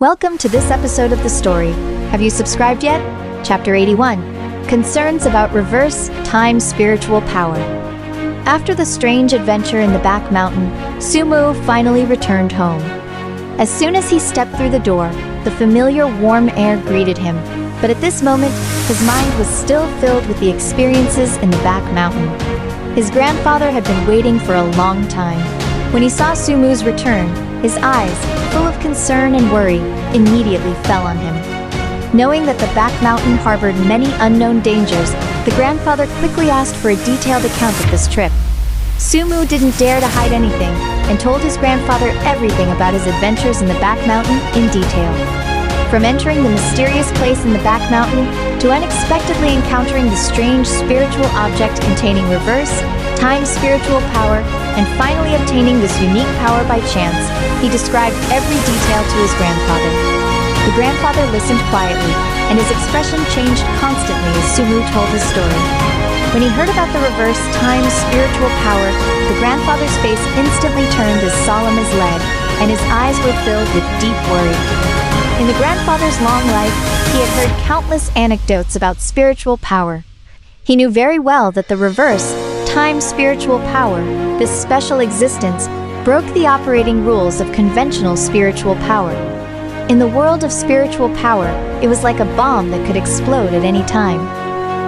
Welcome to this episode of the story. Have you subscribed yet? Chapter 81. Concerns about reverse time spiritual power. After the strange adventure in the back mountain, Sumu finally returned home. As soon as he stepped through the door, the familiar warm air greeted him, but at this moment, his mind was still filled with the experiences in the back mountain. His grandfather had been waiting for a long time. When he saw Sumu's return, his eyes, full of concern and worry, immediately fell on him. Knowing that the back mountain harbored many unknown dangers, the grandfather quickly asked for a detailed account of this trip. Sumu didn't dare to hide anything and told his grandfather everything about his adventures in the back mountain in detail. From entering the mysterious place in the back mountain to unexpectedly encountering the strange spiritual object containing reverse time spiritual power, and finally obtaining this unique power by chance, he described every detail to his grandfather. The grandfather listened quietly, and his expression changed constantly as Sumu told his story. When he heard about the reverse time spiritual power, the grandfather's face instantly turned as solemn as lead, and his eyes were filled with deep worry. In the grandfather's long life, he had heard countless anecdotes about spiritual power. He knew very well that the reverse time spiritual power, this special existence, broke the operating rules of conventional spiritual power. In the world of spiritual power, it was like a bomb that could explode at any time.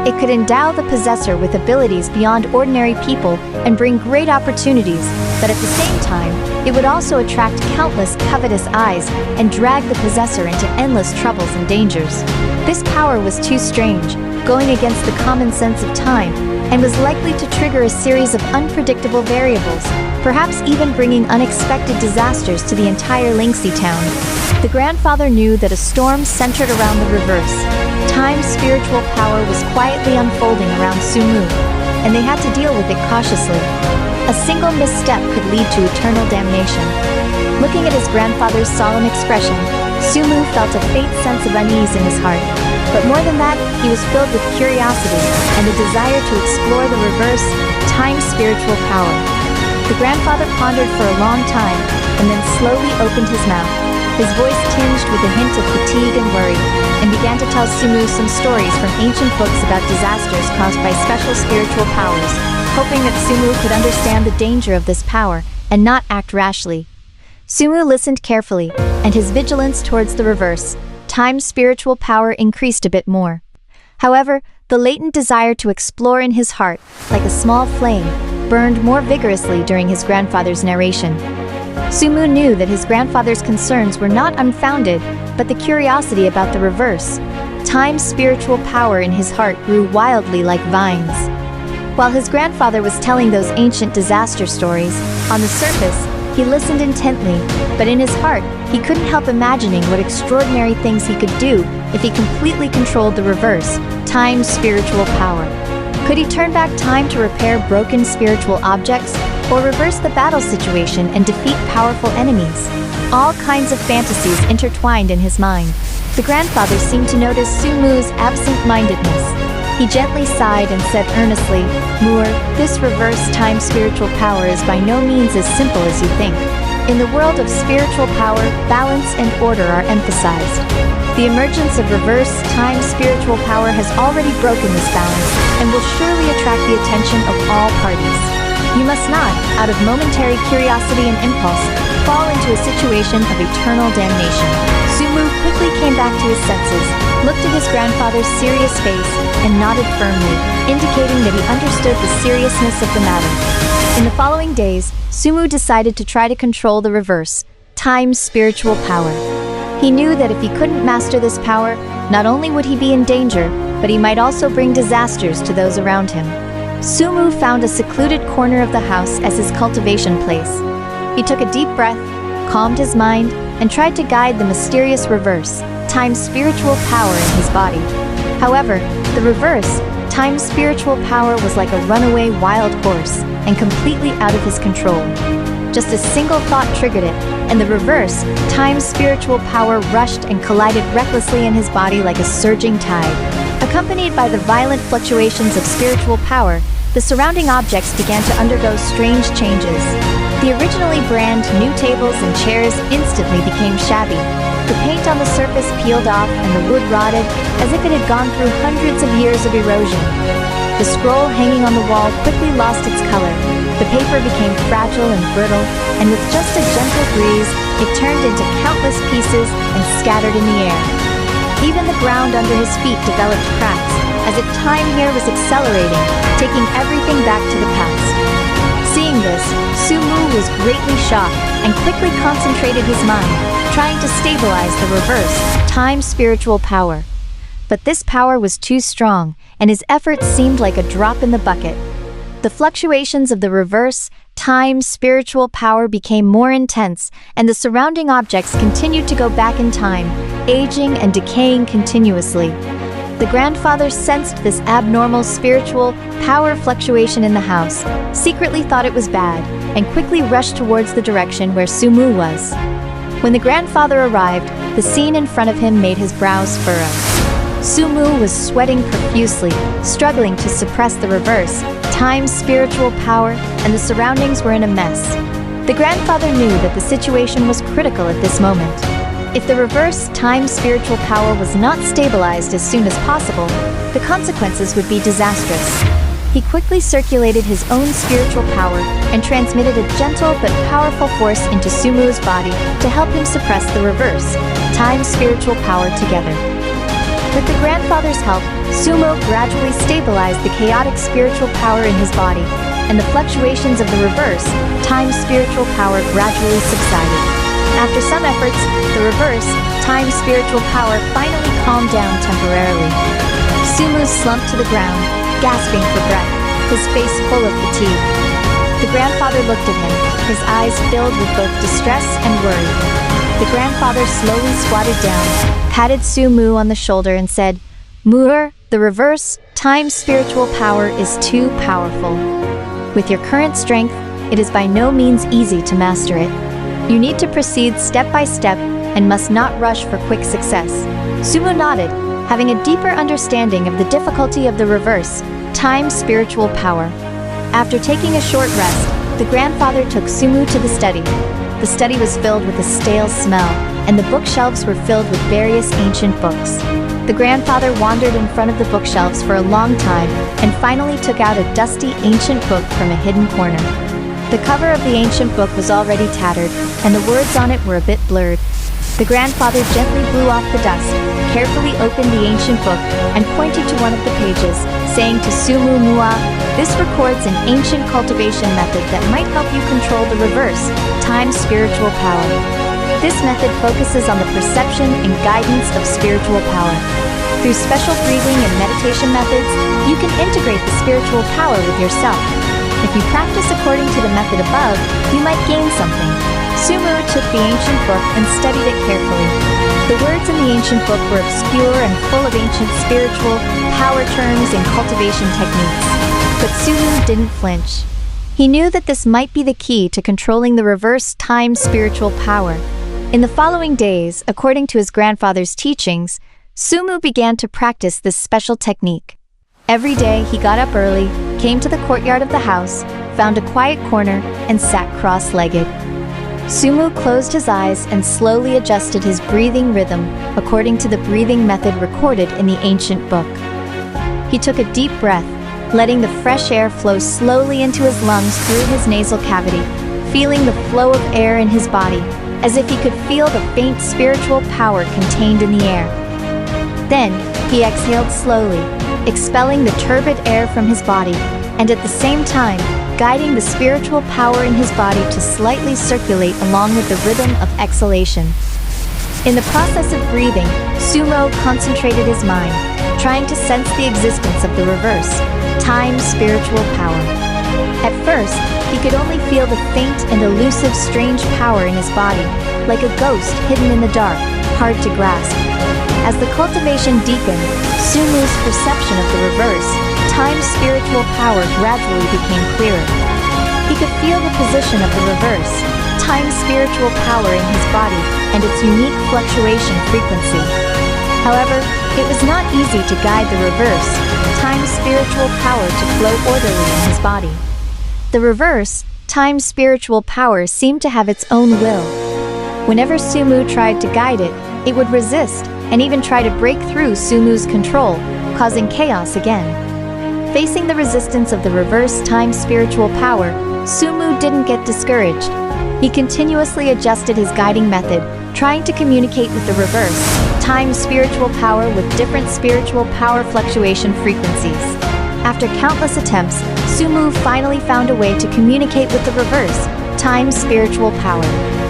It could endow the possessor with abilities beyond ordinary people and bring great opportunities, but at the same time, it would also attract countless covetous eyes and drag the possessor into endless troubles and dangers. This power was too strange, going against the common sense of time, and was likely to trigger a series of unpredictable variables, perhaps even bringing unexpected disasters to the entire Linxi town. The grandfather knew that a storm centered around the reverse time spiritual power was quietly unfolding around Sumu, and they had to deal with it cautiously. A single misstep could lead to eternal damnation. Looking at his grandfather's solemn expression, Sumu felt a faint sense of unease in his heart. But more than that, he was filled with curiosity and a desire to explore the reverse time spiritual power. The grandfather pondered for a long time and then slowly opened his mouth, his voice tinged with a hint of fatigue and worry, and began to tell Sumu some stories from ancient books about disasters caused by special spiritual powers, hoping that Sumu could understand the danger of this power and not act rashly. Sumu listened carefully, and his vigilance towards the reverse time spiritual power increased a bit more. However, the latent desire to explore in his heart, like a small flame, burned more vigorously during his grandfather's narration. Sumu knew that his grandfather's concerns were not unfounded, but the curiosity about the reverse time spiritual power in his heart grew wildly like vines. While his grandfather was telling those ancient disaster stories, on the surface, he listened intently, but in his heart, he couldn't help imagining what extraordinary things he could do if he completely controlled the reverse time spiritual power. Could he turn back time to repair broken spiritual objects, or reverse the battle situation and defeat powerful enemies? All kinds of fantasies intertwined in his mind. The grandfather seemed to notice Sumu's absent-mindedness. He gently sighed and said earnestly, "Moor, this reverse time spiritual power is by no means as simple as you think. In the world of spiritual power, balance and order are emphasized. The emergence of reverse time spiritual power has already broken this balance and will surely attract the attention of all parties. You must not, out of momentary curiosity and impulse, fall into a situation of eternal damnation." Sumu quickly came back to his senses, looked at his grandfather's serious face, and nodded firmly, indicating that he understood the seriousness of the matter. In the following days, Sumu decided to try to control the reverse time spiritual power. He knew that if he couldn't master this power, not only would he be in danger, but he might also bring disasters to those around him. Sumu found a secluded corner of the house as his cultivation place. He took a deep breath, calmed his mind, and tried to guide the mysterious reverse time spiritual power in his body. However, the reverse time spiritual power was like a runaway wild horse and completely out of his control. Just a single thought triggered it, and the reverse time spiritual power rushed and collided recklessly in his body like a surging tide. Accompanied by the violent fluctuations of spiritual power, the surrounding objects began to undergo strange changes. The originally brand new tables and chairs instantly became shabby. The paint on the surface peeled off and the wood rotted as if it had gone through hundreds of years of erosion. The scroll hanging on the wall quickly lost its color. The paper became fragile and brittle, and with just a gentle breeze, it turned into countless pieces and scattered in the air. Even the ground under his feet developed cracks, as if time here was accelerating, taking everything back to the past. Seeing this, Sumu was greatly shocked and quickly concentrated his mind, trying to stabilize the reverse, time spiritual power. But this power was too strong, and his efforts seemed like a drop in the bucket. The fluctuations of the reverse, time spiritual power became more intense, and the surrounding objects continued to go back in time, aging and decaying continuously. The grandfather sensed this abnormal spiritual power fluctuation in the house, secretly thought it was bad, and quickly rushed towards the direction where Sumu was. When the grandfather arrived, the scene in front of him made his brows furrow. Sumu was sweating profusely, struggling to suppress the reverse, time spiritual power, and the surroundings were in a mess. The grandfather knew that the situation was critical at this moment. If the reverse, time spiritual power was not stabilized as soon as possible, the consequences would be disastrous. He quickly circulated his own spiritual power and transmitted a gentle but powerful force into Sumu's body to help him suppress the reverse, time spiritual power together. With the grandfather's help, Sumo gradually stabilized the chaotic spiritual power in his body, and the fluctuations of the reverse, time spiritual power gradually subsided. After some efforts, the reverse, time spiritual power finally calmed down temporarily. Sumu slumped to the ground, gasping for breath, his face full of fatigue. The grandfather looked at him, his eyes filled with both distress and worry. The grandfather slowly squatted down, patted Sumu on the shoulder and said, "Muur, the reverse, time spiritual power is too powerful. With your current strength, it is by no means easy to master it. You need to proceed step by step and must not rush for quick success." Sumu nodded, having a deeper understanding of the difficulty of the reverse, time spiritual power. After taking a short rest, the grandfather took Sumu to the study. The study was filled with a stale smell, and the bookshelves were filled with various ancient books. The grandfather wandered in front of the bookshelves for a long time and finally took out a dusty ancient book from a hidden corner. The cover of the ancient book was already tattered, and the words on it were a bit blurred. The grandfather gently blew off the dust, carefully opened the ancient book, and pointed to one of the pages, saying to Sumu Mua, "This records an ancient cultivation method that might help you control the reverse, time spiritual power. This method focuses on the perception and guidance of spiritual power. Through special breathing and meditation methods, you can integrate the spiritual power with yourself. If you practice according to the method above, you might gain something." Sumu took the ancient book and studied it carefully. The words in the ancient book were obscure and full of ancient spiritual power terms and cultivation techniques. But Sumu didn't flinch. He knew that this might be the key to controlling the reverse time spiritual power. In the following days, according to his grandfather's teachings, Sumu began to practice this special technique. Every day he got up early, came to the courtyard of the house, found a quiet corner, and sat cross-legged. Sumu closed his eyes and slowly adjusted his breathing rhythm according to the breathing method recorded in the ancient book. He took a deep breath, letting the fresh air flow slowly into his lungs through his nasal cavity, feeling the flow of air in his body, as if he could feel the faint spiritual power contained in the air. Then, he exhaled slowly, expelling the turbid air from his body, and at the same time, guiding the spiritual power in his body to slightly circulate along with the rhythm of exhalation. In the process of breathing, Sumo concentrated his mind, trying to sense the existence of the reverse, time spiritual power. At first, he could only feel the faint and elusive strange power in his body, like a ghost hidden in the dark, hard to grasp. As the cultivation deepened, Sumu's perception of the reverse, time spiritual power gradually became clearer. He could feel the position of the reverse, time spiritual power in his body and its unique fluctuation frequency. However, it was not easy to guide the reverse, time spiritual power to flow orderly in his body. The reverse, time spiritual power seemed to have its own will. Whenever Sumu tried to guide it, it would resist and even try to break through Sumu's control, causing chaos again. Facing the resistance of the reverse time spiritual power, Sumu didn't get discouraged. He continuously adjusted his guiding method, trying to communicate with the reverse time spiritual power with different spiritual power fluctuation frequencies. After countless attempts, Sumu finally found a way to communicate with the reverse time spiritual power.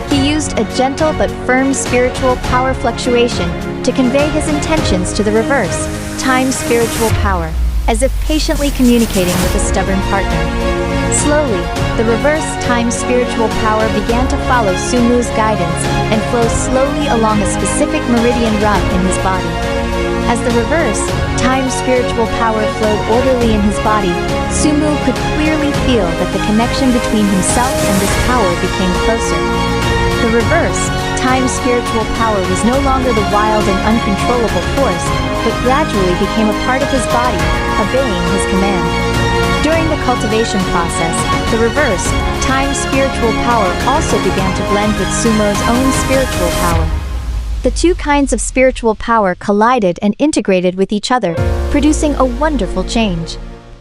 He used a gentle but firm spiritual power fluctuation to convey his intentions to the reverse time spiritual power, as if patiently communicating with a stubborn partner. Slowly, the reverse time spiritual power began to follow Sumu's guidance and flow slowly along a specific meridian route in his body. As the reverse time spiritual power flowed orderly in his body, Sumu could clearly feel that the connection between himself and this power became closer. The reverse time spiritual power was no longer the wild and uncontrollable force, but gradually became a part of his body, obeying his command. During the cultivation process, the reverse time spiritual power also began to blend with Sumu's own spiritual power. The two kinds of spiritual power collided and integrated with each other, producing a wonderful change.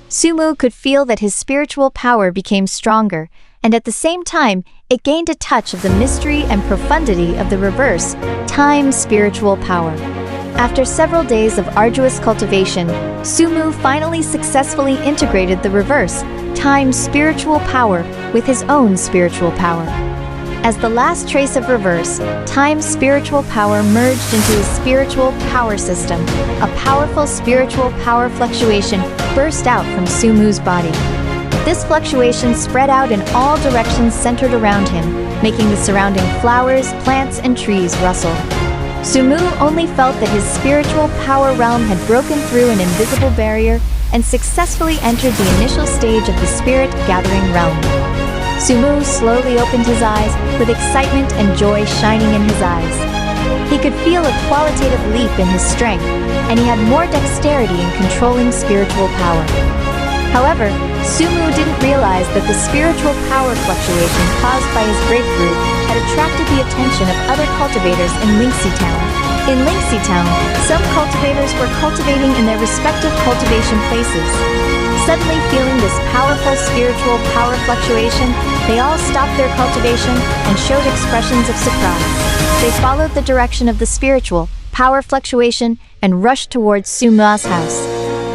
Sumu could feel that his spiritual power became stronger, and at the same time, it gained a touch of the mystery and profundity of the reverse time spiritual power. After several days of arduous cultivation, Sumu finally successfully integrated the reverse time spiritual power with his own spiritual power. As the last trace of reverse time spiritual power merged into his spiritual power system, a powerful spiritual power fluctuation burst out from Sumu's body. This fluctuation spread out in all directions centered around him, making the surrounding flowers, plants, and trees rustle. Sumu only felt that his spiritual power realm had broken through an invisible barrier and successfully entered the initial stage of the spirit gathering realm. Sumu slowly opened his eyes, with excitement and joy shining in his eyes. He could feel a qualitative leap in his strength, and he had more dexterity in controlling spiritual power. However, Sumu didn't realize that the spiritual power fluctuation caused by his breakthrough had attracted the attention of other cultivators in Linxi Town. In Linxi Town, some cultivators were cultivating in their respective cultivation places. Suddenly feeling this powerful spiritual power fluctuation, they all stopped their cultivation and showed expressions of surprise. They followed the direction of the spiritual power fluctuation and rushed towards Suma's house.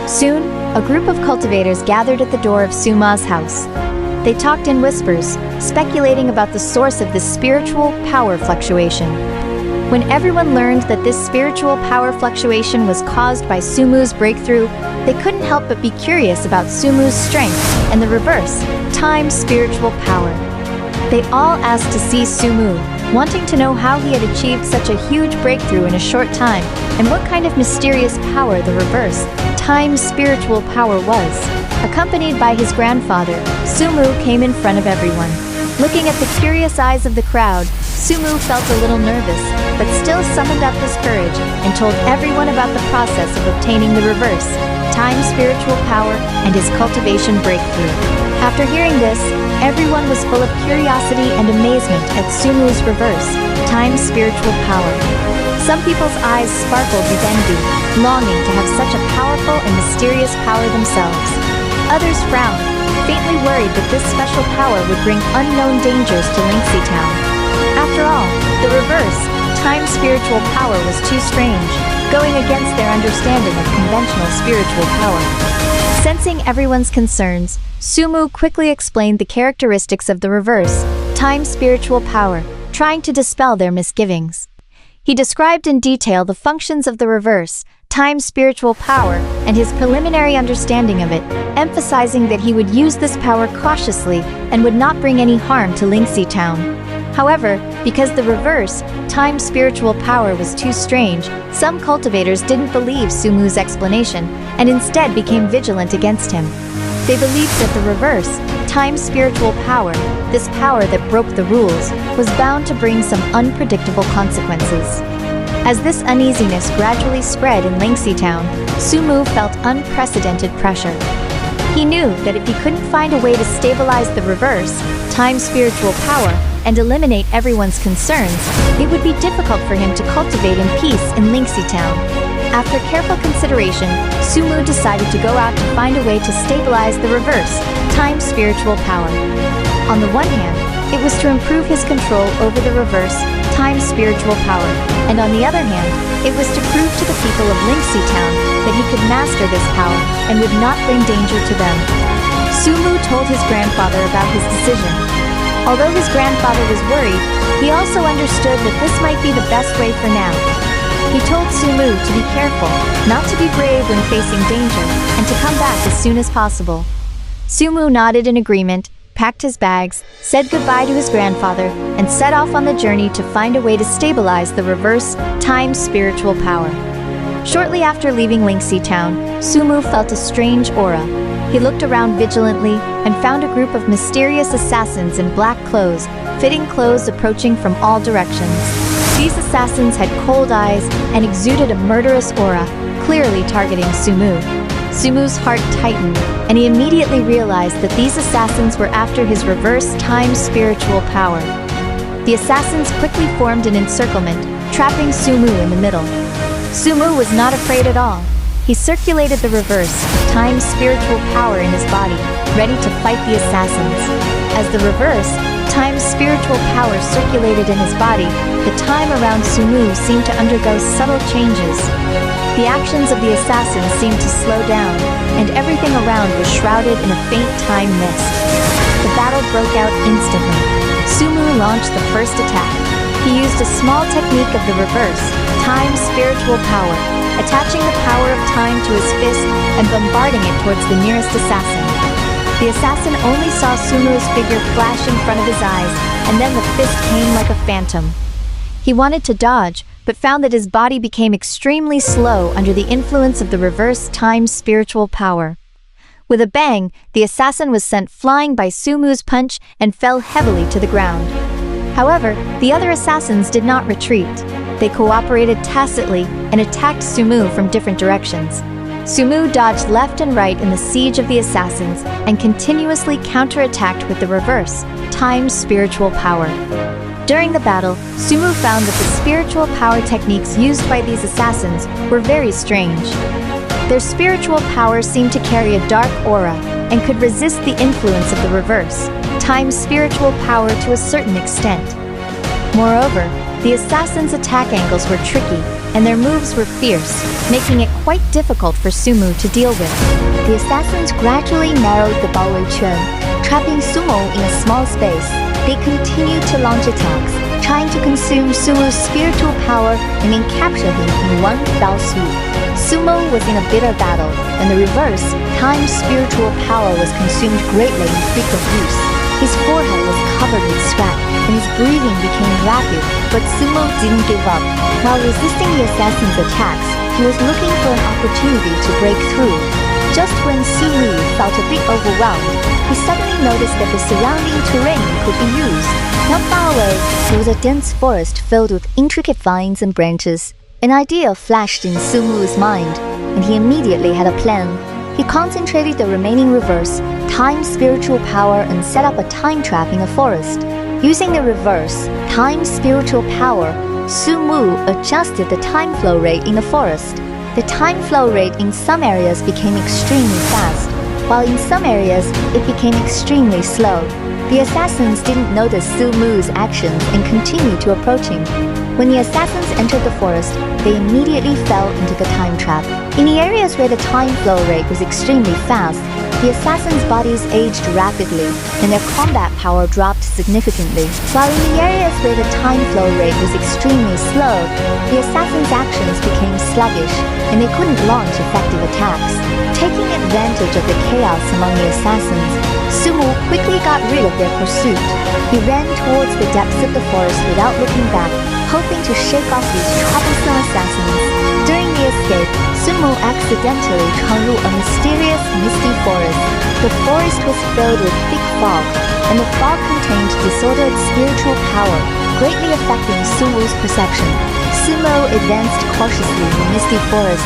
Soon, a group of cultivators gathered at the door of Suma's house. They talked in whispers, speculating about the source of this spiritual power fluctuation. When everyone learned that this spiritual power fluctuation was caused by Sumu's breakthrough, they couldn't help but be curious about Sumu's strength and the reverse time spiritual power. They all asked to see Sumu, wanting to know how he had achieved such a huge breakthrough in a short time and what kind of mysterious power the reverse time spiritual power was. Accompanied by his grandfather, Sumu came in front of everyone. Looking at the curious eyes of the crowd, Sumu felt a little nervous, but still summoned up his courage and told everyone about the process of obtaining the reverse time spiritual power and his cultivation breakthrough. After hearing this, everyone was full of curiosity and amazement at Sumu's reverse time spiritual power. Some people's eyes sparkled with envy, longing to have such a powerful and mysterious power themselves. Others frowned, faintly worried that this special power would bring unknown dangers to Linxi Town. After all, the reverse time spiritual power was too strange, going against their understanding of conventional spiritual power. Sensing everyone's concerns, Sumu quickly explained the characteristics of the reverse time spiritual power, trying to dispel their misgivings. He described in detail the functions of the reverse time spiritual power and his preliminary understanding of it, emphasizing that he would use this power cautiously and would not bring any harm to Linxi Town. However, because the reverse time spiritual power was too strange, some cultivators didn't believe Sumu's explanation and instead became vigilant against him. They believed that the reverse time spiritual power, this power that broke the rules, was bound to bring some unpredictable consequences. As this uneasiness gradually spread in Linxi Town, Sumu felt unprecedented pressure. He knew that if he couldn't find a way to stabilize the reverse time spiritual power, and eliminate everyone's concerns, it would be difficult for him to cultivate in peace in Lingxi Town. After careful consideration, Sumu decided to go out to find a way to stabilize the reverse, time spiritual power. On the one hand, it was to improve his control over the reverse, time spiritual power, and on the other hand, it was to prove to the people of Lingxi Town that he could master this power and would not bring danger to them. Sumu told his grandfather about his decision. Although his grandfather was worried, he also understood that this might be the best way for now. He told Sumu to be careful, not to be brave when facing danger, and to come back as soon as possible. Sumu nodded in agreement, packed his bags, said goodbye to his grandfather, and set off on the journey to find a way to stabilize the reverse, time spiritual power. Shortly after leaving Lingxi Town, Sumu felt a strange aura. He looked around vigilantly and found a group of mysterious assassins in black clothes, fitting clothes approaching from all directions. These assassins had cold eyes and exuded a murderous aura, clearly targeting Sumu. Sumu's heart tightened, and he immediately realized that these assassins were after his reverse time spiritual power. The assassins quickly formed an encirclement, trapping Sumu in the middle. Sumu was not afraid at all. He circulated the reverse, time spiritual power in his body, ready to fight the assassins. As the reverse, time spiritual power circulated in his body, the time around Sumu seemed to undergo subtle changes. The actions of the assassins seemed to slow down, and everything around was shrouded in a faint time mist. The battle broke out instantly. Sumu launched the first attack. He used a small technique of the reverse, time spiritual power, attaching the power of time to his fist and bombarding it towards the nearest assassin. The assassin only saw Sumu's figure flash in front of his eyes, and then the fist came like a phantom. He wanted to dodge, but found that his body became extremely slow under the influence of the reverse time spiritual power. With a bang, the assassin was sent flying by Sumu's punch and fell heavily to the ground. However, the other assassins did not retreat. They cooperated tacitly and attacked Sumu from different directions. Sumu dodged left and right in the siege of the assassins and continuously counterattacked with the reverse, time spiritual power. During the battle, Sumu found that the spiritual power techniques used by these assassins were very strange. Their spiritual power seemed to carry a dark aura and could resist the influence of the reverse, time spiritual power to a certain extent. Moreover, the assassins' attack angles were tricky, and their moves were fierce, making it quite difficult for Sumu to deal with. The assassins gradually narrowed the Baowei Quan, trapping Sumu in a small space. They continued to launch attacks, trying to consume Sumu's spiritual power and then capture him in one fell swoop. Sumu was in a bitter battle, and the reverse, time spiritual power was consumed greatly in frequent use. His forehead was covered with sweat, and his breathing became rapid, but Sumu didn't give up. While resisting the assassin's attacks, he was looking for an opportunity to break through. Just when Sumu felt a bit overwhelmed, he suddenly noticed that the surrounding terrain could be used. Not far away, there was a dense forest filled with intricate vines and branches. An idea flashed in Sumu's mind, and he immediately had a plan. He concentrated the remaining reverse, time spiritual power, and set up a time trap in the forest. Using the reverse, time spiritual power, Sumu adjusted the time flow rate in the forest. The time flow rate in some areas became extremely fast, while in some areas it became extremely slow. The assassins didn't notice Sumu's actions and continued to approach him. When the assassins entered the forest, they immediately fell into the time trap. In the areas where the time flow rate was extremely fast, the assassins' bodies aged rapidly, and their combat power dropped significantly. While in the areas where the time flow rate was extremely slow, the assassins' actions became sluggish, and they couldn't launch effective attacks. Taking advantage of the chaos among the assassins, Sumu quickly got rid of their pursuit. He ran towards the depths of the forest without looking back, hoping to shake off these troublesome assassins. During the escape, Sumu accidentally 闯入 a mysterious, misty forest. The forest was filled with thick fog, and the fog contained disordered spiritual power, greatly affecting Sumu's perception. Sumu advanced cautiously in the misty forest,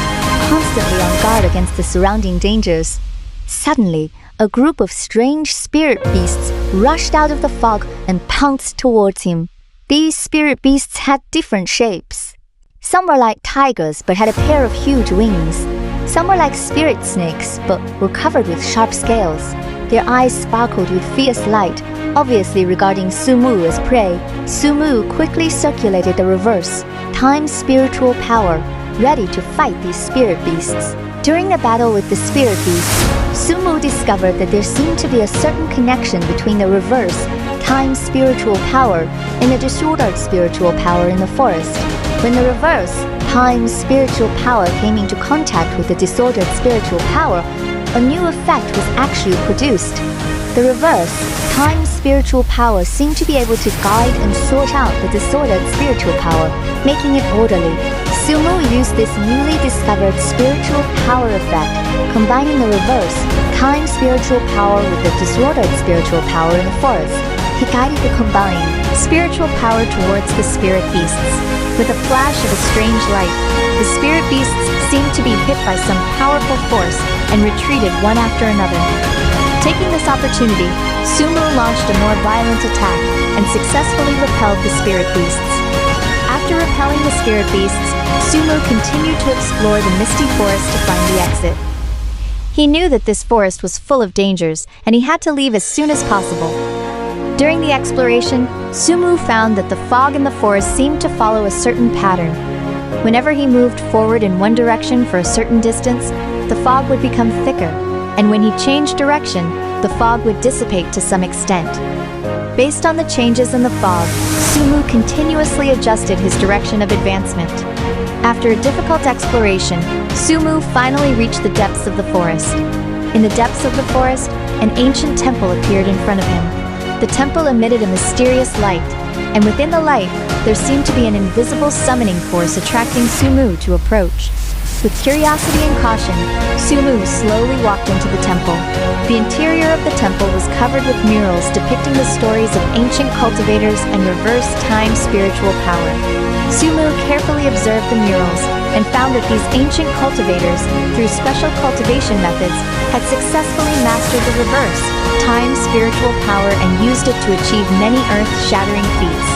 constantly on guard against the surrounding dangers. Suddenly, a group of strange spirit beasts rushed out of the fog and pounced towards him. These spirit beasts had different shapes. Some were like tigers but had a pair of huge wings. Some were like spirit snakes but were covered with sharp scales. Their eyes sparkled with fierce light, obviously regarding Sumu as prey. Sumu quickly circulated the reverse, time spiritual power, ready to fight these spirit beasts. During the battle with the spirit beasts, Sumu discovered that there seemed to be a certain connection between the reverse, time spiritual power, and the disordered spiritual power in the forest. When the reverse, time spiritual power came into contact with the disordered spiritual power, a new effect was actually produced. The reverse, time spiritual power seemed to be able to guide and sort out the disordered spiritual power, making it orderly. Sumu used this newly discovered spiritual power effect, combining the reverse, time spiritual power with the disordered spiritual power in the forest. He guided the combined spiritual power towards the spirit beasts. With a flash of a strange light, the spirit beasts seemed to be hit by some powerful force and retreated one after another. Taking this opportunity, Sumu launched a more violent attack and successfully repelled the spirit beasts. After repelling the spirit beasts, Sumu continued to explore the misty forest to find the exit. He knew that this forest was full of dangers, and he had to leave as soon as possible. During the exploration, Sumu found that the fog in the forest seemed to follow a certain pattern. Whenever he moved forward in one direction for a certain distance, the fog would become thicker, and when he changed direction, the fog would dissipate to some extent. Based on the changes in the fog, Sumu continuously adjusted his direction of advancement. After a difficult exploration, Sumu finally reached the depths of the forest. In the depths of the forest, an ancient temple appeared in front of him. The temple emitted a mysterious light, and within the light, there seemed to be an invisible summoning force attracting Sumu to approach. With curiosity and caution, Sumu slowly walked into the temple. The interior of the temple was covered with murals depicting the stories of ancient cultivators and reverse time spiritual power. Sumu carefully observed the murals and found that these ancient cultivators, through special cultivation methods, had successfully mastered the reverse, time spiritual power and used it to achieve many earth-shattering feats.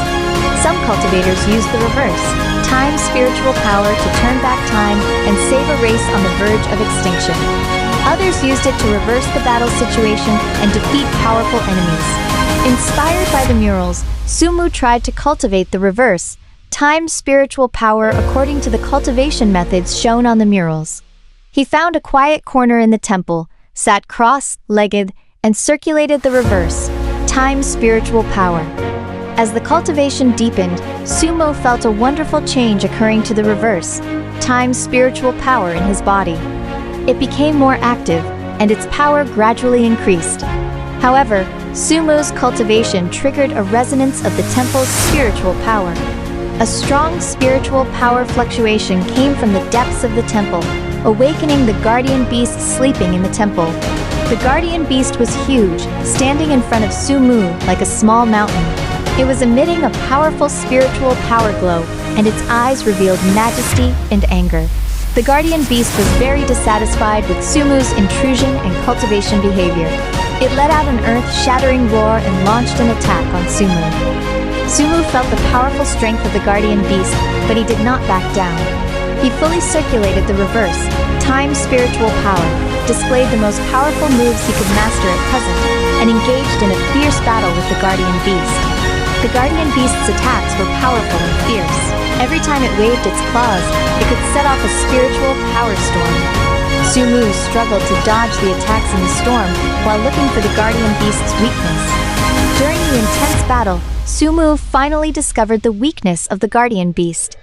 Some cultivators used the reverse, time spiritual power to turn back time and save a race on the verge of extinction. Others used it to reverse the battle situation and defeat powerful enemies. Inspired by the murals, Sumu tried to cultivate the reverse, time spiritual power according to the cultivation methods shown on the murals. He found a quiet corner in the temple, sat cross-legged, and circulated the reverse, time spiritual power. As the cultivation deepened, Sumu felt a wonderful change occurring to the reverse, time spiritual power in his body. It became more active, and its power gradually increased. However, Sumu's cultivation triggered a resonance of the temple's spiritual power. A strong spiritual power fluctuation came from the depths of the temple, awakening the guardian beast sleeping in the temple. The guardian beast was huge, standing in front of Sumu like a small mountain. It was emitting a powerful spiritual power glow, and its eyes revealed majesty and anger. The guardian beast was very dissatisfied with Sumu's intrusion and cultivation behavior. It let out an earth-shattering roar and launched an attack on Sumu. Sumu felt the powerful strength of the guardian beast, but he did not back down. He fully circulated the reverse, time spiritual power, displayed the most powerful moves he could master at present, and engaged in a fierce battle with the guardian beast. The guardian beast's attacks were powerful and fierce. Every time it waved its claws, it could set off a spiritual power storm. Sumu struggled to dodge the attacks in the storm while looking for the guardian beast's weakness. During the intense battle, Sumu finally discovered the weakness of the guardian beast.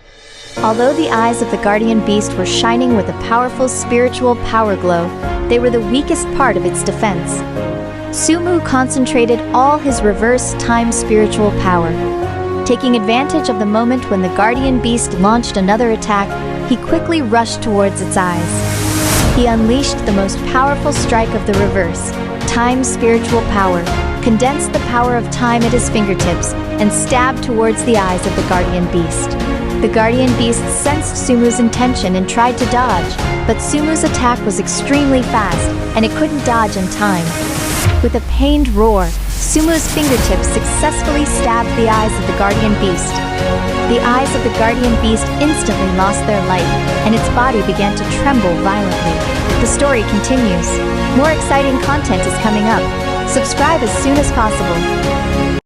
Although the eyes of the guardian beast were shining with a powerful spiritual power glow, they were the weakest part of its defense. Sumu concentrated all his reverse time spiritual power. Taking advantage of the moment when the guardian beast launched another attack, he quickly rushed towards its eyes. He unleashed the most powerful strike of the reverse, time spiritual power, condensed the power of time at his fingertips, and stabbed towards the eyes of the guardian beast. The guardian beast sensed Sumu's intention and tried to dodge, but Sumu's attack was extremely fast, and it couldn't dodge in time. With a pained roar, Sumu's fingertips successfully stabbed the eyes of the guardian beast. The eyes of the guardian beast instantly lost their light, and its body began to tremble violently. The story continues. More exciting content is coming up. Subscribe as soon as possible.